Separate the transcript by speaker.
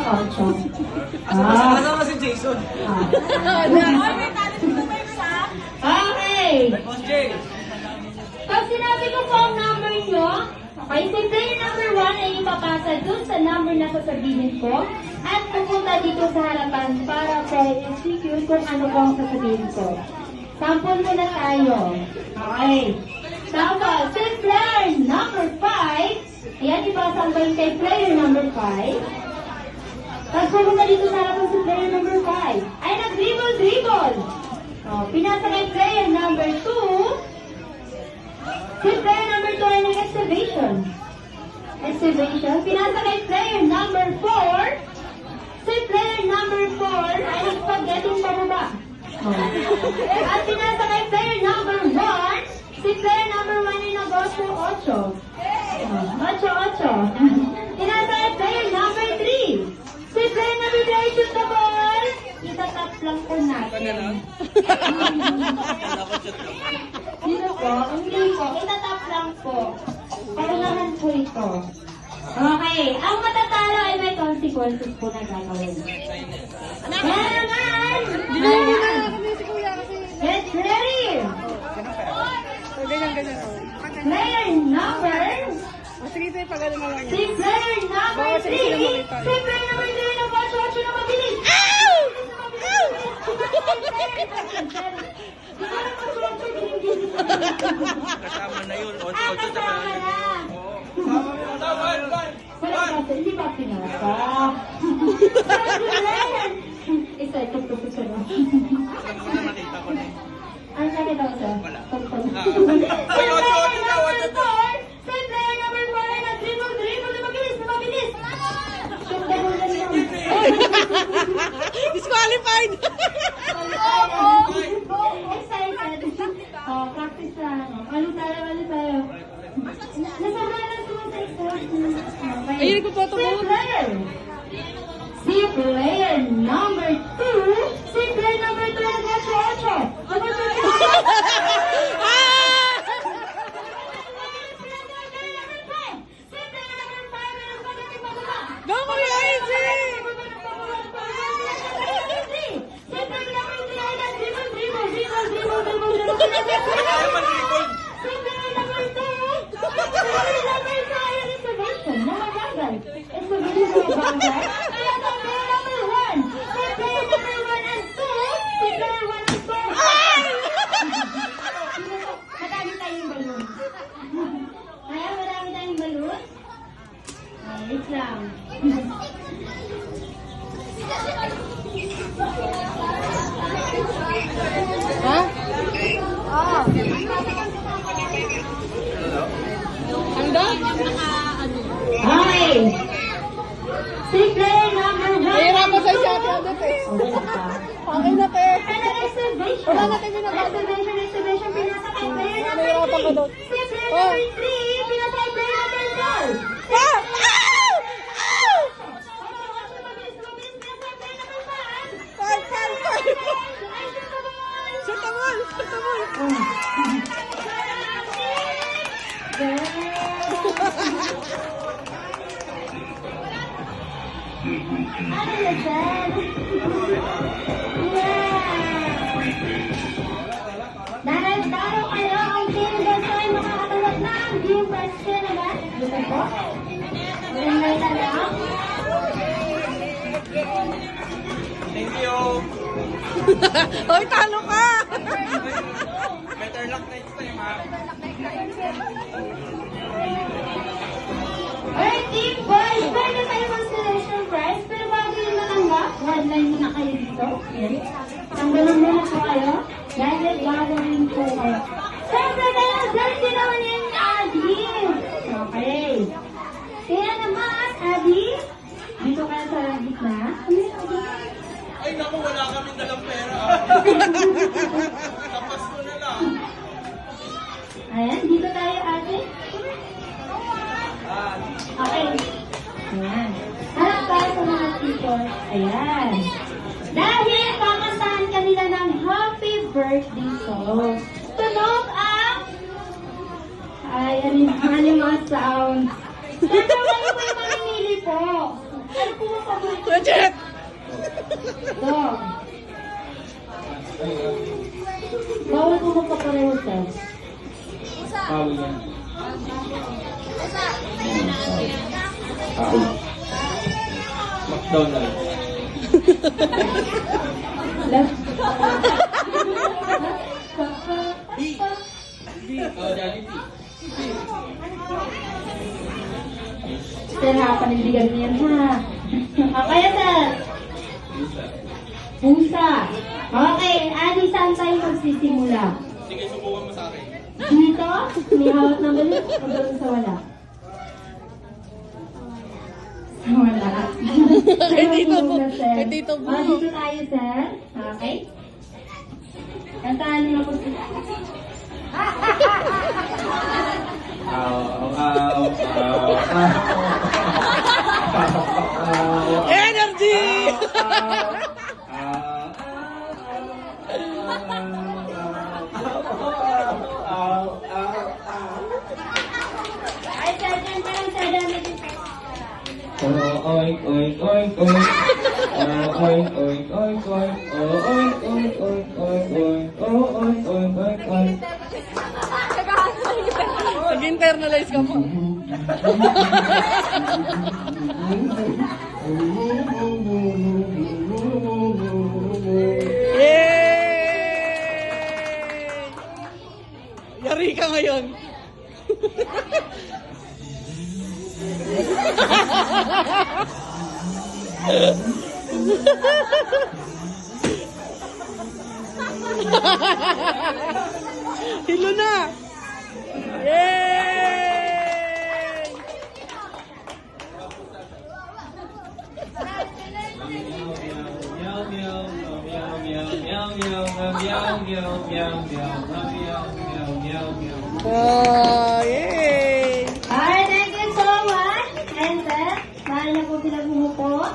Speaker 1: Ocho.
Speaker 2: Kasama si Jason.
Speaker 1: Okay.
Speaker 2: Boss Jay.
Speaker 1: Pag sinabi ko po ang number nyo, okay, si player number 1 ay ipapasa dun sa number na sasabihin ko at pupunta dito sa harapan para po i-secure kung ano po ang sasabihin ko. Sample muna tayo. Okay. Tapos, si player number 5, ayan, ipasang ba yung kay player number 5? Tapos pupunta dito sa harapan si player number 5. Ay, nag-dribble! Oh, pinasa kay player number 2. Si player number 2 ay nag-excavation. Pinasa kay player number 4. Si player number 4 ay nag-spaghetting pababa. Oh. At pinasa kay player number 1. Si player number 1 ay nag-8. 8. Pinasa kay player number 3. Si player number 3 ay shoot the ball. Itatap lang po natin. Dito po, hindi po, itatap lang po. Parunahan po ito. Okay, ang matatalo ay may consequences po na gagawin. Kaya naman! Get ready! Player number...
Speaker 3: Sige, tayo pag ano na lang
Speaker 1: Si player number 3! Si player number 3 na watch na mabilis!
Speaker 2: Kasama na yun. Otso sa kanila.
Speaker 1: Wala kasi, hindi pa pinasa. Isa, ito po sa sarap.
Speaker 2: Alam ko na nakita ko na eh.
Speaker 1: Ang nakita ko sa?
Speaker 2: Wala.
Speaker 1: Ay, Sa player number 4 ay nag-dribble na mabilis. Shoot the ball na yun.
Speaker 3: Disqualified!
Speaker 1: Excited. Oh, practice lang. Ano tayo. Nasama na sa excitement.
Speaker 3: Ayun ko po ito po.
Speaker 1: Si player number 2. Si player number 2 na nag-8.
Speaker 3: Go, Kuya Easy!
Speaker 2: Ayaw mag-record.
Speaker 1: Marami tayong balon. Wait lang.
Speaker 3: Ha? Ang daw?
Speaker 1: Okay. Si player number 1.
Speaker 3: Mahirapan sa isa ate Adet eh. Okay na te.
Speaker 1: Exhibition.
Speaker 3: Wala natin binabasa.
Speaker 1: Exhibition. Pinasa kay player number
Speaker 3: Mahirapan ka daw.
Speaker 1: 3. Si player number 3. Pinasa kay player number 4.
Speaker 3: Ah! Ow! Five! Shoot the ball!
Speaker 1: Ano na dyan? Dahil taro kayo ang team dito ay makakatulog ng team question naman. Dito po. Magandang tanong.
Speaker 2: Thank you.
Speaker 3: Hoy, talo ka!
Speaker 2: Better luck next time, ha?
Speaker 1: Alright, team boys, pwede kayo consolation prize, pero bago yung matanggap, one-line muna kayo dito. Tanggalin muna po kayo, dahil gagawin po kayo. Siyempre kayo, jersey naman yung Abby. Okay. Kaya naman, Abby, dito kayo sa gitna.
Speaker 2: Ay, naku, wala kaming dalang pera. Tapas ko na lang.
Speaker 1: Ayan, dito tayo, Abby. Okay. Ayan. Harap tayo sa mga teachers. Ayan. Dahil kakantahan kanila ng happy birthday song. Tunog ang... Ay, ano yung mga sound. Siyempre, kayo po yung mamimili po. Ano po ang paborito?
Speaker 3: Kuya Jet!
Speaker 1: Dog. Bawal po magkapareho, sir.
Speaker 2: Bawal yan. McDonald's.
Speaker 1: Left.
Speaker 2: Oh, Jollibee.
Speaker 1: Sir, ha, panindigan niyo yan, ha? Okay, sir.
Speaker 2: Pizza.
Speaker 1: Pusa. Okay, Adi, saan tayo magsisimula?
Speaker 2: Sige, subukan mo sa akin.
Speaker 1: Dito? May hawak ng balik o doon sa wala? Sa wala.
Speaker 3: Kay Tito
Speaker 1: Sir,
Speaker 3: Bo.
Speaker 1: muna, sir.
Speaker 3: Kay Tito Bo.
Speaker 1: Dito tayo, sir. Okay? Kantahan niyo po si...
Speaker 3: Energy!
Speaker 1: Ay, sir, dyan pa lang, sir. Damit yung text.
Speaker 2: Oink, oink, oink, oink. Oink, oink, oink, oink. Oink, oink, oink, oink, oink. Oink, oink, oink, oink.
Speaker 3: Nag-internalize ka po. Yay! Yari ka ngayon. Hilo na! Yay!
Speaker 2: Meow, meow, meow, meow, meow, meow, meow, meow, meow, meow, meow, meow, meow, meow.
Speaker 3: Oh, yay!
Speaker 1: Alright, thank you so much. And sir, mahal na po sila bumuko.